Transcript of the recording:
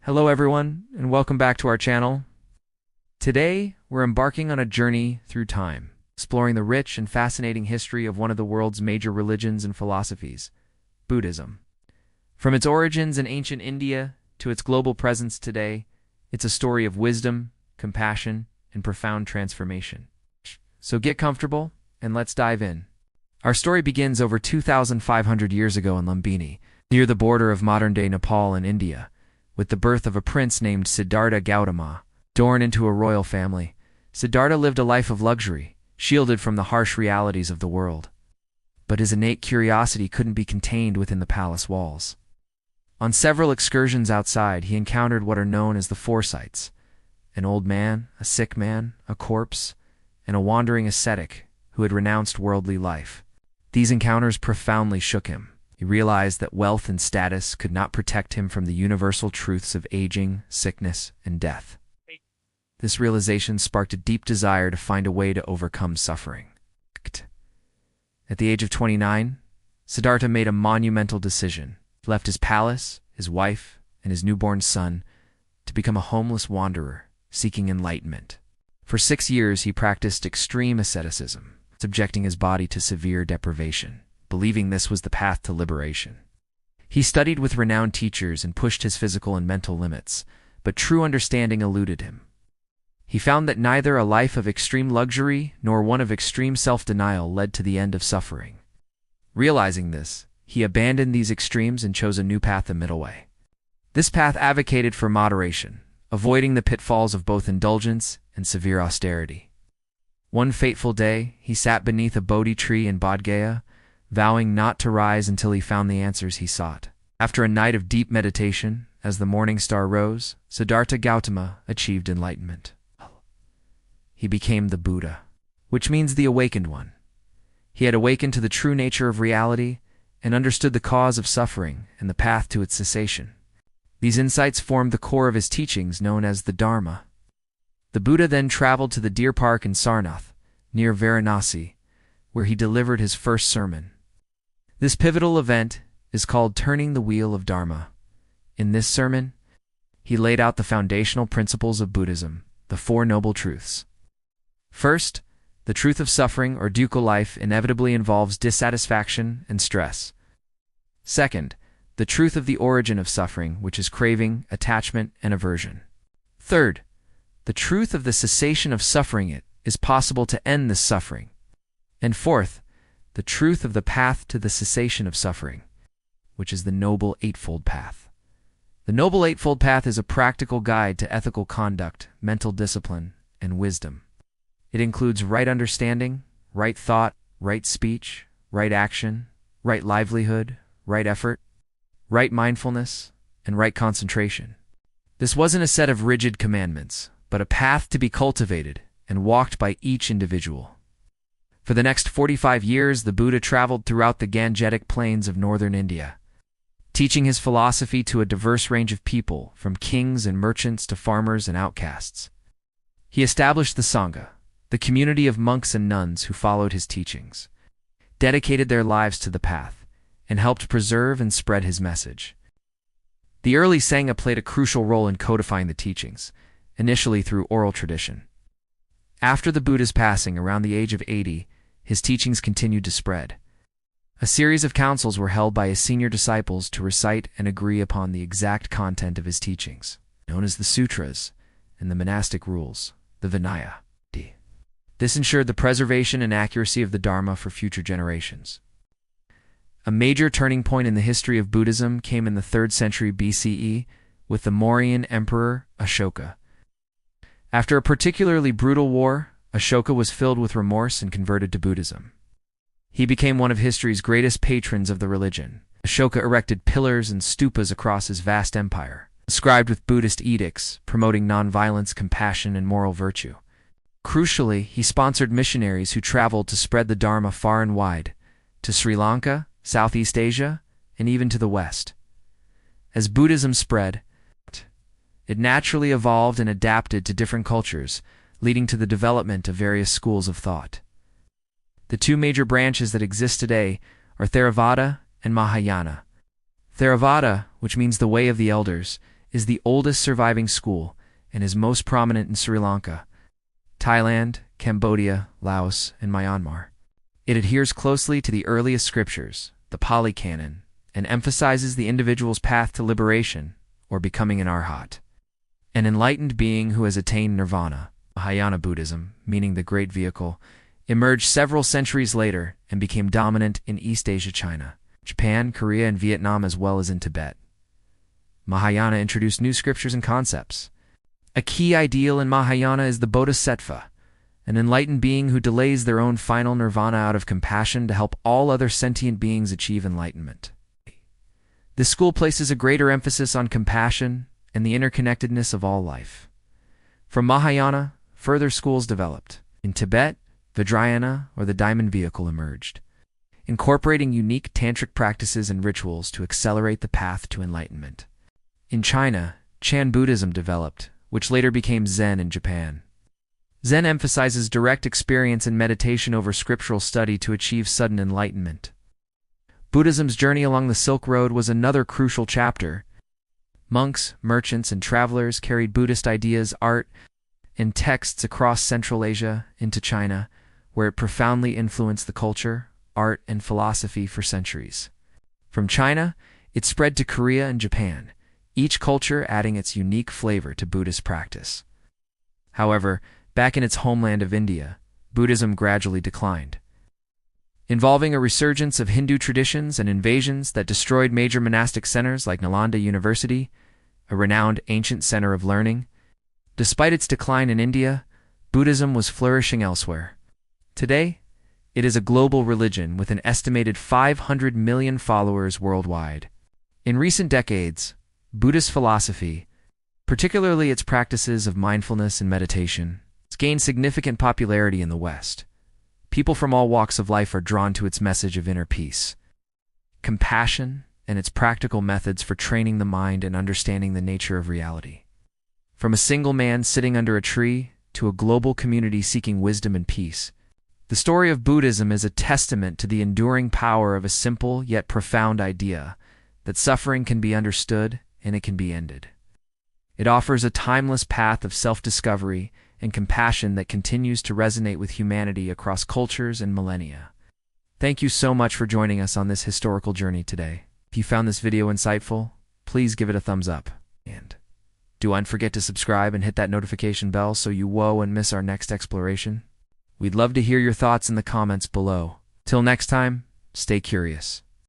Hello everyone, and welcome back to our channel. Today, we're embarking on a journey through time, exploring the rich and fascinating history of one of the world's major religions and philosophies, Buddhism. From its origins in ancient India to its global presence today, it's a story of wisdom, compassion, and profound transformation. So get comfortable, and let's dive in. Our story begins over 2,500 years ago in Lumbini, near the border of modern-day Nepal and India, with the birth of a prince named Siddhartha Gautama. Born into a royal family, Siddhartha lived a life of luxury, shielded from the harsh realities of the world. But his innate curiosity couldn't be contained within the palace walls. On several excursions outside, he encountered what are known as the four sights: an old man, a sick man, a corpse, and a wandering ascetic who had renounced worldly life. These encounters profoundly shook him. He realized that wealth and status could not protect him from the universal truths of aging, sickness, and death. This realization sparked a deep desire to find a way to overcome suffering. At the age of 29, Siddhartha made a monumental decision. He left his palace, his wife, and his newborn son to become a homeless wanderer, seeking enlightenment. For 6 years, he practiced extreme asceticism, subjecting his body to severe deprivation, believing this was the path to liberation. He studied with renowned teachers and pushed his physical and mental limits, but true understanding eluded him. He found that neither a life of extreme luxury nor one of extreme self-denial led to the end of suffering. Realizing this, he abandoned these extremes and chose a new path, the middle way. This path advocated for moderation, avoiding the pitfalls of both indulgence and severe austerity. One fateful day, he sat beneath a Bodhi tree in Bodh Gaya, vowing not to rise until he found the answers he sought. After a night of deep meditation, as the morning star rose, Siddhartha Gautama achieved enlightenment. He became the Buddha, which means the awakened one. He had awakened to the true nature of reality and understood the cause of suffering and the path to its cessation. These insights formed the core of his teachings, known as the Dharma. The Buddha then traveled to the deer park in Sarnath, near Varanasi, where he delivered his first sermon. This pivotal event is called Turning the Wheel of Dharma. In this sermon, he laid out the foundational principles of Buddhism, the Four Noble Truths. First, the truth of suffering or dukkha life inevitably involves dissatisfaction and stress. Second, the truth of the origin of suffering, which is craving, attachment, and aversion. Third, the truth of the cessation of suffering. It is possible to end this suffering. And fourth, the truth of the path to the cessation of suffering, which is the Noble Eightfold Path. The Noble Eightfold Path is a practical guide to ethical conduct, mental discipline, and wisdom. It includes right understanding, right thought, right speech, right action, right livelihood, right effort, right mindfulness, and right concentration. This wasn't a set of rigid commandments, but a path to be cultivated and walked by each individual. For the next 45 years, the Buddha traveled throughout the Gangetic plains of northern India, teaching his philosophy to a diverse range of people, from kings and merchants to farmers and outcasts. He established the Sangha, the community of monks and nuns who followed his teachings, dedicated their lives to the path, and helped preserve and spread his message. The early Sangha played a crucial role in codifying the teachings, initially through oral tradition. After the Buddha's passing around the age of 80, his teachings continued to spread. A series of councils were held by his senior disciples to recite and agree upon the exact content of his teachings, known as the sutras, and the monastic rules, the Vinaya. This ensured the preservation and accuracy of the Dharma for future generations. A major turning point in the history of Buddhism came in the 3rd century BCE with the Mauryan emperor Ashoka. After a particularly brutal war, Ashoka was filled with remorse and converted to Buddhism. He became one of history's greatest patrons of the religion. Ashoka erected pillars and stupas across his vast empire, inscribed with Buddhist edicts promoting nonviolence, compassion, and moral virtue. Crucially, he sponsored missionaries who traveled to spread the Dharma far and wide, to Sri Lanka, Southeast Asia, and even to the West. As Buddhism spread, it naturally evolved and adapted to different cultures, leading to the development of various schools of thought. The two major branches that exist today are Theravada and Mahayana. Theravada, which means the way of the elders, is the oldest surviving school and is most prominent in Sri Lanka, Thailand, Cambodia, Laos, and Myanmar. It adheres closely to the earliest scriptures, the Pali Canon, and emphasizes the individual's path to liberation, or becoming an arhat, an enlightened being who has attained nirvana. Mahayana Buddhism, meaning the Great Vehicle, emerged several centuries later and became dominant in East Asia, China, Japan, Korea, and Vietnam, as well as in Tibet. Mahayana introduced new scriptures and concepts. A key ideal in Mahayana is the Bodhisattva, an enlightened being who delays their own final nirvana out of compassion to help all other sentient beings achieve enlightenment. This school places a greater emphasis on compassion and the interconnectedness of all life. From Mahayana, further schools developed. In Tibet, Vajrayana, or the Diamond Vehicle, emerged, incorporating unique tantric practices and rituals to accelerate the path to enlightenment. In China, Chan Buddhism developed, which later became Zen in Japan. Zen emphasizes direct experience and meditation over scriptural study to achieve sudden enlightenment. Buddhism's journey along the Silk Road was another crucial chapter. Monks, merchants, and travelers carried Buddhist ideas, art, and texts across Central Asia into China, where it profoundly influenced the culture, art, and philosophy for centuries. From China, it spread to Korea and Japan, each culture adding its unique flavor to Buddhist practice. However, back in its homeland of India, Buddhism gradually declined, involving a resurgence of Hindu traditions and invasions that destroyed major monastic centers like Nalanda University, a renowned ancient center of learning. Despite its decline in India, Buddhism was flourishing elsewhere. Today, it is a global religion with an estimated 500 million followers worldwide. In recent decades, Buddhist philosophy, particularly its practices of mindfulness and meditation, has gained significant popularity in the West. People from all walks of life are drawn to its message of inner peace, compassion, and its practical methods for training the mind and understanding the nature of reality. From a single man sitting under a tree to a global community seeking wisdom and peace, the story of Buddhism is a testament to the enduring power of a simple yet profound idea that suffering can be understood and it can be ended. It offers a timeless path of self-discovery and compassion that continues to resonate with humanity across cultures and millennia. Thank you so much for joining us on this historical journey today. If you found this video insightful, please give it a thumbs up. And don't forget to subscribe and hit that notification bell so you won't miss our next exploration. We'd love to hear your thoughts in the comments below. Till next time, stay curious.